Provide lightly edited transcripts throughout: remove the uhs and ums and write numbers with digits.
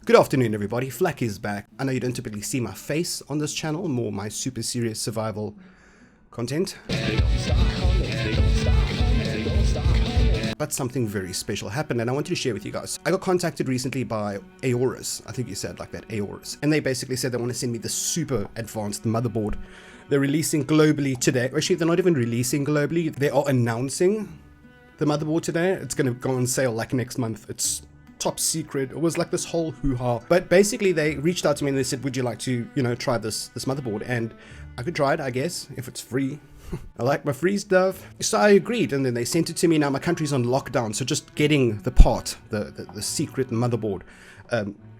Good afternoon everybody, Flak is back. I know you don't typically see my face on this channel, more my super serious survival content. But something very special happened and I wanted to share with you guys. I got contacted recently by Aorus, I think you said like that, Aorus. And they basically said they want to send me the super advanced motherboard. They're releasing globally today. Actually, they're not even releasing globally. They are announcing the motherboard today. It's going to go on sale like next month. It's top secret. It was like this whole hoo-ha. But basically they reached out to me and they said, would you like to, try this motherboard? And I could try it, I guess, if it's free. I like my free stuff. So I agreed, and then they sent it to me. Now my country's on lockdown, so just getting the part, the secret motherboard,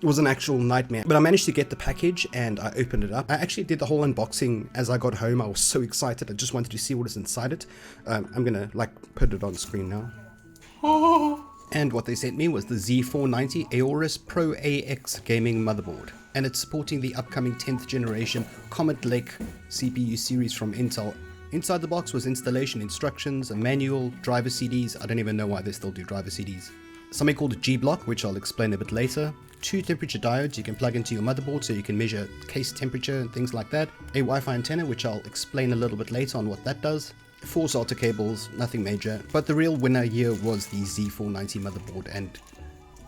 was an actual nightmare. But I managed to get the package and I opened it up. I actually did the whole unboxing as I got home. I was so excited. I just wanted to see what is inside it. I'm gonna put it on screen now. And what they sent me was the Z490 Aorus Pro AX gaming motherboard. And it's supporting the upcoming 10th generation Comet Lake CPU series from Intel. Inside the box was installation instructions, a manual, driver CDs. I don't even know why they still do driver CDs. Something called a G-block, which I'll explain a bit later. 2 temperature diodes you can plug into your motherboard so you can measure case temperature and things like that. A Wi-Fi antenna, which I'll explain a little bit later on what that does. 4 SATA cables, nothing major. But the real winner here was the Z490 motherboard. And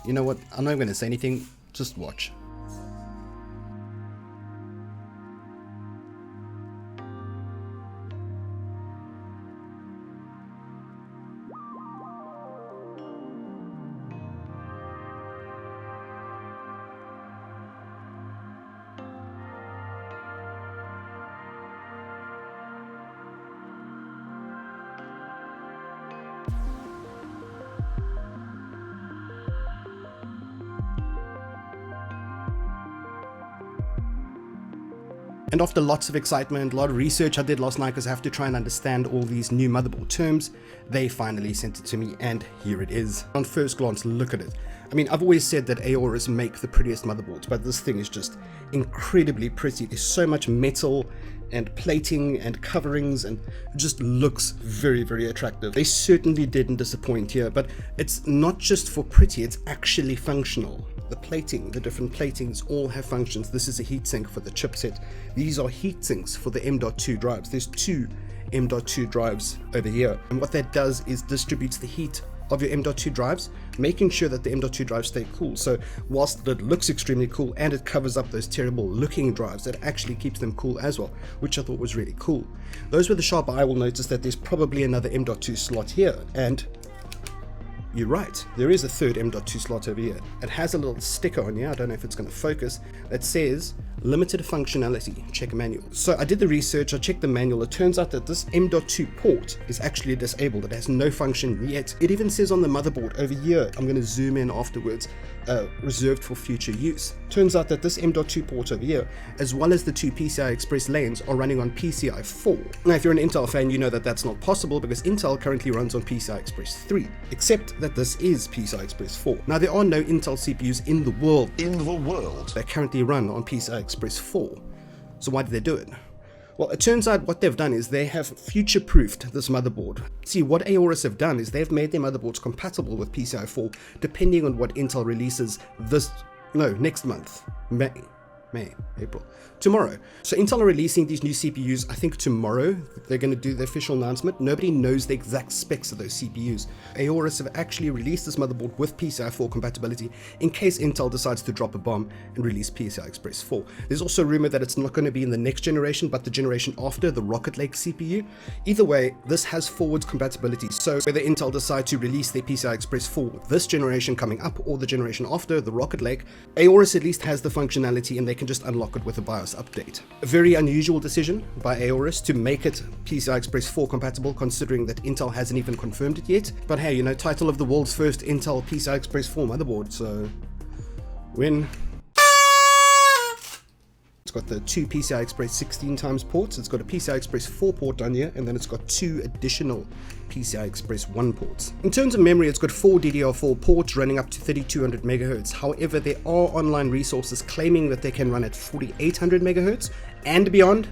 you know what? I'm not going to say anything. Just watch. And after lots of excitement, a lot of research I did last night because I have to try and understand all these new motherboard terms, they finally sent it to me and here it is. On first glance, look at it. I mean, I've always said that Aorus make the prettiest motherboards, but this thing is just incredibly pretty. There's so much metal and plating and coverings and it just looks very, very attractive. They certainly didn't disappoint here, but it's not just for pretty, it's actually functional. The plating, the different platings all have functions. This is a heatsink for the chipset. These are heatsinks for the M.2 drives. There's 2 M.2 drives over here. And what that does is distributes the heat of your M.2 drives, making sure that the M.2 drives stay cool. So whilst it looks extremely cool and it covers up those terrible looking drives, it actually keeps them cool as well, which I thought was really cool. Those with the sharp eye will notice that there's probably another M.2 slot here, and you're right, there is a third M.2 slot over here. It has a little sticker on here, I don't know if it's going to focus, that says limited functionality, check manual. So I did the research, I checked the manual. It turns out that this M.2 port is actually disabled. It has no function yet. It even says on the motherboard over here, I'm going to zoom in afterwards, reserved for future use. Turns out that this M.2 port over here, as well as the 2 PCI Express lanes, are running on PCI 4. Now if you're an Intel fan, you know that that's not possible because Intel currently runs on PCI Express 3, except that this is PCI Express 4. Now there are no Intel CPUs in the world that currently run on PCI Express 4. So why did they do it? Well, it turns out what they've done is they have future-proofed this motherboard. See, what Aorus have done is they've made their motherboards compatible with PCI 4 depending on what Intel releases next month, April, tomorrow. So Intel are releasing these new CPUs, I think tomorrow. They're going to do the official announcement. Nobody knows the exact specs of those CPUs. Aorus have actually released this motherboard with PCI 4 compatibility in case Intel decides to drop a bomb and release PCI Express 4. There's also a rumor that it's not going to be in the next generation, but the generation after, the Rocket Lake CPU. Either way, this has forwards compatibility. So whether Intel decide to release their PCI Express 4 this generation coming up or the generation after, the Rocket Lake, Aorus at least has the functionality and they can just unlock it with a BIOS update. A very unusual decision by Aorus to make it PCI Express 4 compatible, considering that Intel hasn't even confirmed it yet. But hey, title of the world's first Intel PCI Express 4 motherboard, so win. It's got the 2 PCI Express 16 times ports, it's got a PCI Express 4 port down here, and then it's got 2 additional PCI Express 1 ports. In terms of memory, it's got 4 DDR4 ports running up to 3200 MHz. However, there are online resources claiming that they can run at 4800 MHz and beyond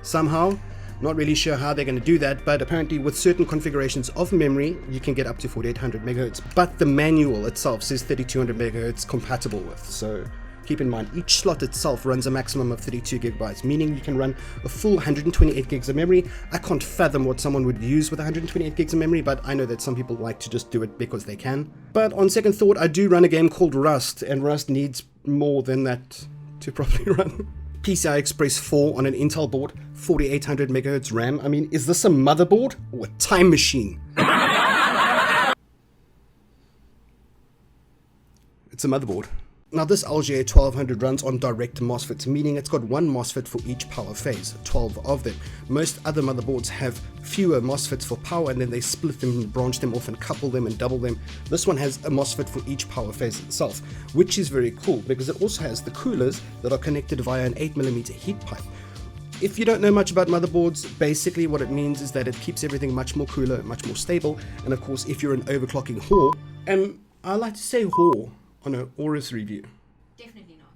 somehow. Not really sure how they're going to do that, but apparently with certain configurations of memory, you can get up to 4800 megahertz. But the manual itself says 3200 megahertz compatible with, so keep in mind, each slot itself runs a maximum of 32 gigabytes, meaning you can run a full 128 gigs of memory. I can't fathom what someone would use with 128 gigs of memory, but I know that some people like to just do it because they can. But on second thought, I do run a game called Rust, and Rust needs more than that to properly run. PCI Express 4 on an Intel board, 4800 megahertz RAM. I mean, is this a motherboard or a time machine? It's a motherboard. Now this LGA 1200 runs on direct MOSFETs, meaning it's got one MOSFET for each power phase, 12 of them. Most other motherboards have fewer MOSFETs for power, and then they split them and branch them off and couple them and double them. This one has a MOSFET for each power phase itself, which is very cool because it also has the coolers that are connected via an 8mm heat pipe. If you don't know much about motherboards, basically what it means is that it keeps everything much more cooler, much more stable, and of course if you're an overclocking whore, and I like to say whore on an Aorus review. Definitely not.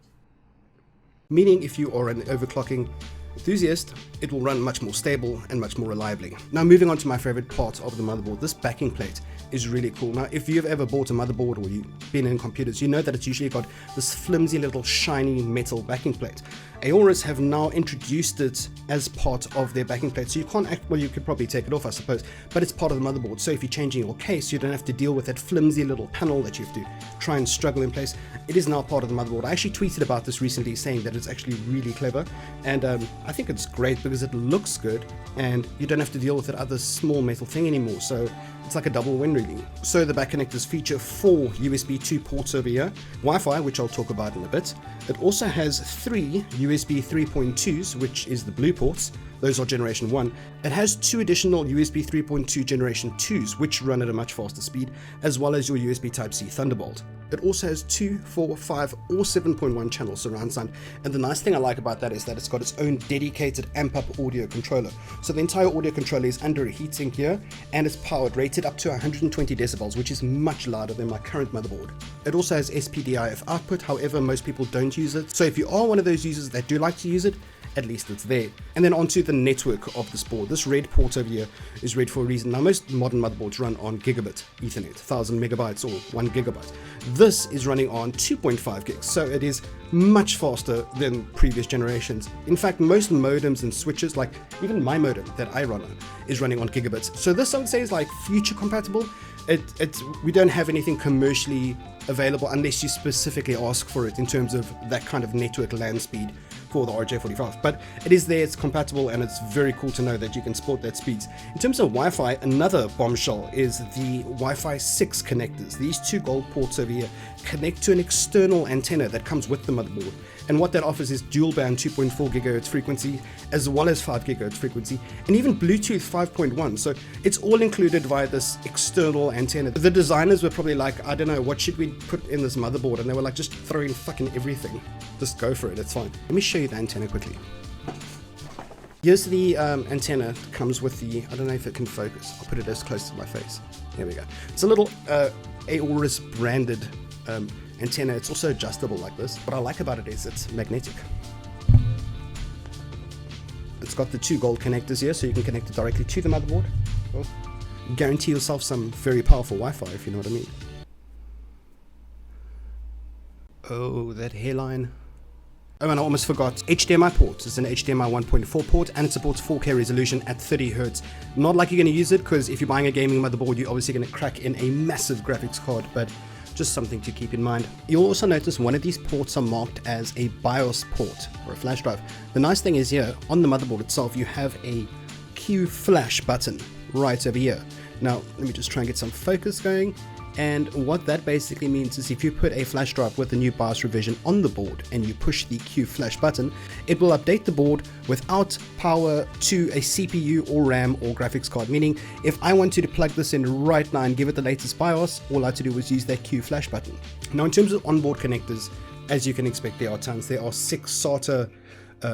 Meaning if you are an overclocking enthusiast, it will run much more stable and much more reliably. Now moving on to my favorite part of the motherboard, this backing plate is really cool. Now if you've ever bought a motherboard or you've been in computers, you know that it's usually got this flimsy little shiny metal backing plate. Aorus have now introduced it as part of their backing plate, so you can't well, you could probably take it off I suppose, but it's part of the motherboard, so if you're changing your case, you don't have to deal with that flimsy little panel that you have to try and struggle in place. It is now part of the motherboard. I actually tweeted about this recently saying that it's actually really clever, and I think it's great because it looks good and you don't have to deal with that other small metal thing anymore, so it's like a double win really. So the back connectors feature 4 USB 2 ports over here, Wi-Fi, which I'll talk about in a bit. It also has 3 USB 3.2s, which is the blue ports. Those are generation 1. It has 2 additional USB 3.2 generation 2s, which run at a much faster speed, as well as your USB Type-C Thunderbolt. It also has 2, 4, 5, or 7.1 channel surround sound, and the nice thing I like about that is that it's got its own dedicated amp-up audio controller. So the entire audio controller is under a heatsink here, and it's powered, rated up to 120 decibels, which is much louder than my current motherboard. It also has SPDIF output, however most people don't use it, so if you are one of those users that do like to use it, at least it's there. And then onto the network of this board. This red port over here is red for a reason. Now most modern motherboards run on Gigabit Ethernet, 1000 megabytes or 1 gigabyte. This is running on 2.5 gigs, so it is much faster than previous generations. In fact, most modems and switches, like even my modem that I run on, is running on gigabits. So this I would say is like future compatible. We don't have anything commercially available unless you specifically ask for it in terms of that kind of network LAN speed for the RJ45, but it is there, it's compatible, and it's very cool to know that you can support that speeds. In terms of Wi-Fi, another bombshell is the Wi-Fi 6 connectors. These 2 gold ports over here connect to an external antenna that comes with the motherboard, and what that offers is dual band 2.4 gigahertz frequency as well as 5 gigahertz frequency, and even Bluetooth 5.1, so it's all included via this external antenna. The designers were probably like, I don't know, what should we put in this motherboard, and they were like, just throw in fucking everything, just go for it, it's fine. Let me show you the antenna quickly. Here's the antenna that comes with the, I don't know if it can focus, I'll put it as close to my face, there we go. It's a little Aorus branded antenna. It's also adjustable like this. What I like about it is it's magnetic. It's got the 2 gold connectors here, so you can connect it directly to the motherboard. Oh. Guarantee yourself some very powerful Wi-Fi, if you know what I mean. Oh, that hairline. Oh, and I almost forgot, HDMI ports. It's an HDMI 1.4 port, and it supports 4K resolution at 30 Hz. Not like you're going to use it, because if you're buying a gaming motherboard, you're obviously going to crack in a massive graphics card, but just something to keep in mind. You'll also notice one of these ports are marked as a BIOS port, or a flash drive. The nice thing is here, on the motherboard itself, you have a Q flash button right over here. Now, let me just try and get some focus going. And what that basically means is if you put a flash drive with the new BIOS revision on the board and you push the Q flash button, it will update the board without power to a CPU or RAM or graphics card. Meaning, if I wanted to plug this in right now and give it the latest BIOS, all I had to do was use that Q flash button. Now, in terms of onboard connectors, as you can expect, there are tons. There are 6 SATA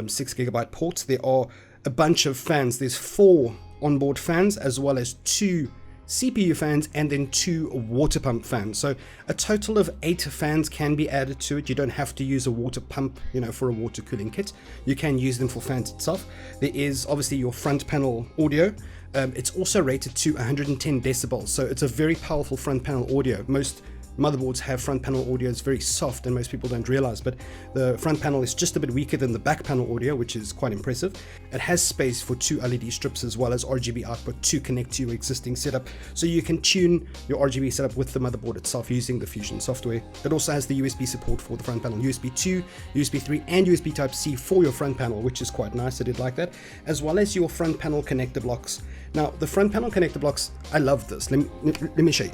6 gigabyte ports. There are a bunch of fans. There's 4 onboard fans as well as 2 CPU fans, and then 2 water pump fans. So a total of 8 fans can be added to it. You don't have to use a water pump, for a water cooling kit. You can use them for fans itself. There is obviously your front panel audio. It's also rated to 110 decibels, so it's a very powerful front panel audio. Most motherboards have front panel audio. It's very soft and most people don't realize, but the front panel is just a bit weaker than the back panel audio, which is quite impressive. It has space for 2 LED strips as well as RGB output to connect to your existing setup, so you can tune your RGB setup with the motherboard itself using the Fusion software. It also has the USB support for the front panel, USB 2, USB 3 and USB Type-C for your front panel, which is quite nice. I did like that, as well as your front panel connector blocks. Now the front panel connector blocks, I love this. Let me show you.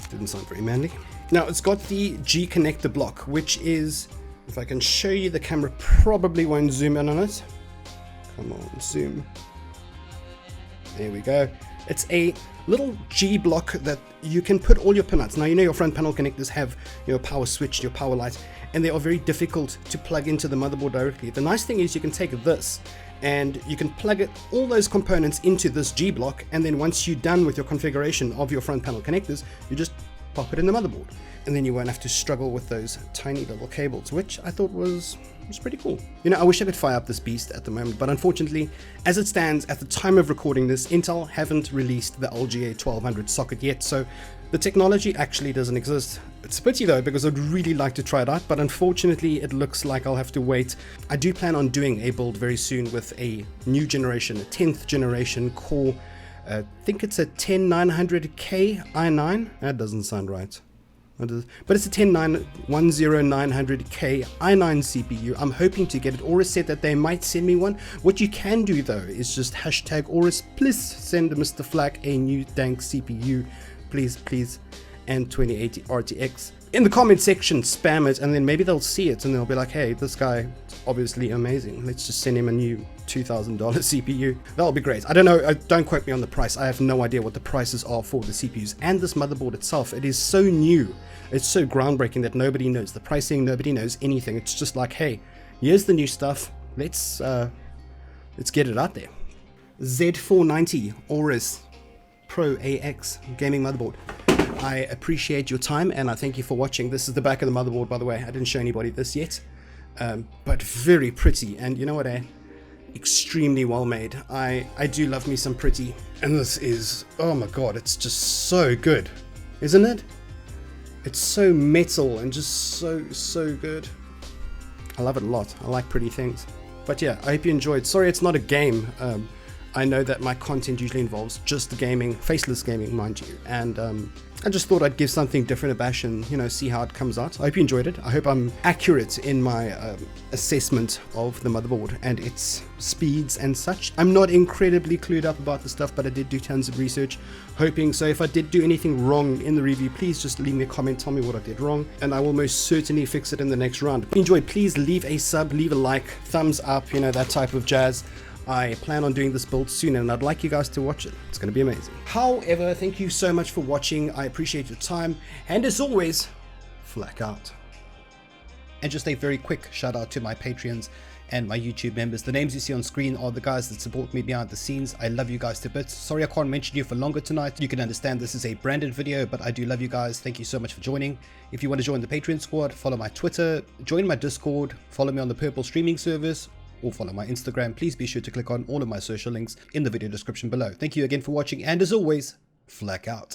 Didn't sound very manly. Now it's got the G connector block, which is, if I can show you, the camera probably won't zoom in on it. Come on, zoom. There we go. It's a little G block that you can put all your pinouts. Now your front panel connectors have your power switch, your power light, and they are very difficult to plug into the motherboard directly. The nice thing is you can take this and you can plug all those components into this G block, and then once you're done with your configuration of your front panel connectors, you just pop it in the motherboard, and then you won't have to struggle with those tiny little cables, which I thought was pretty cool. I wish I could fire up this beast at the moment, but unfortunately, as it stands at the time of recording this, Intel haven't released the LGA 1200 socket yet, so the technology actually doesn't exist. It's a pity though, because I'd really like to try it out, but unfortunately it looks like I'll have to wait. I do plan on doing a build very soon with a new generation, a 10th generation Core, I think it's a 10900K i9. That doesn't sound right. But it's a 10900K i9 CPU. I'm hoping to get it. Aorus said that they might send me one. What you can do though is just hashtag Aorus, please send Mr. Flak a new dank CPU, please, and 2080 RTX. In the comment section, spam it, and then maybe they'll see it and they'll be like, hey, this guy is obviously amazing. Let's just send him a new $2,000 CPU. That'll be great. I don't know, don't quote me on the price. I have no idea what the prices are for the CPUs and this motherboard itself. It is so new. It's so groundbreaking that nobody knows the pricing, nobody knows anything. It's just like, hey, here's the new stuff. Let's get it out there. Z490 Aorus Pro AX gaming motherboard. I appreciate your time and I thank you for watching. This is the back of the motherboard, by the way. I didn't show anybody this yet, but very pretty, and you know what, extremely well made. I do love me some pretty, and this is, oh my god, it's just so good, isn't it? It's so metal and just so good. I love it a lot. I like pretty things. But yeah, I hope you enjoyed. Sorry it's not a game. I know that my content usually involves just gaming, faceless gaming, mind you, and I just thought I'd give something different a bash and, see how it comes out. I hope you enjoyed it. I hope I'm accurate in my assessment of the motherboard and its speeds and such. I'm not incredibly clued up about the stuff, but I did do tons of research, hoping. So if I did do anything wrong in the review, please just leave me a comment, tell me what I did wrong, and I will most certainly fix it in the next round. If you enjoyed, please leave a sub, leave a like, thumbs up, that type of jazz. I plan on doing this build soon and I'd like you guys to watch it. It's going to be amazing. However, thank you so much for watching. I appreciate your time. And as always, flak out. And just a very quick shout out to my Patreons and my YouTube members. The names you see on screen are the guys that support me behind the scenes. I love you guys to bits. Sorry I can't mention you for longer tonight. You can understand this is a branded video, but I do love you guys. Thank you so much for joining. If you want to join the Patreon squad, follow my Twitter, join my Discord, follow me on the Purple streaming service, or follow my Instagram. Please be sure to click on all of my social links in the video description below. Thank you again for watching, and as always, flak out.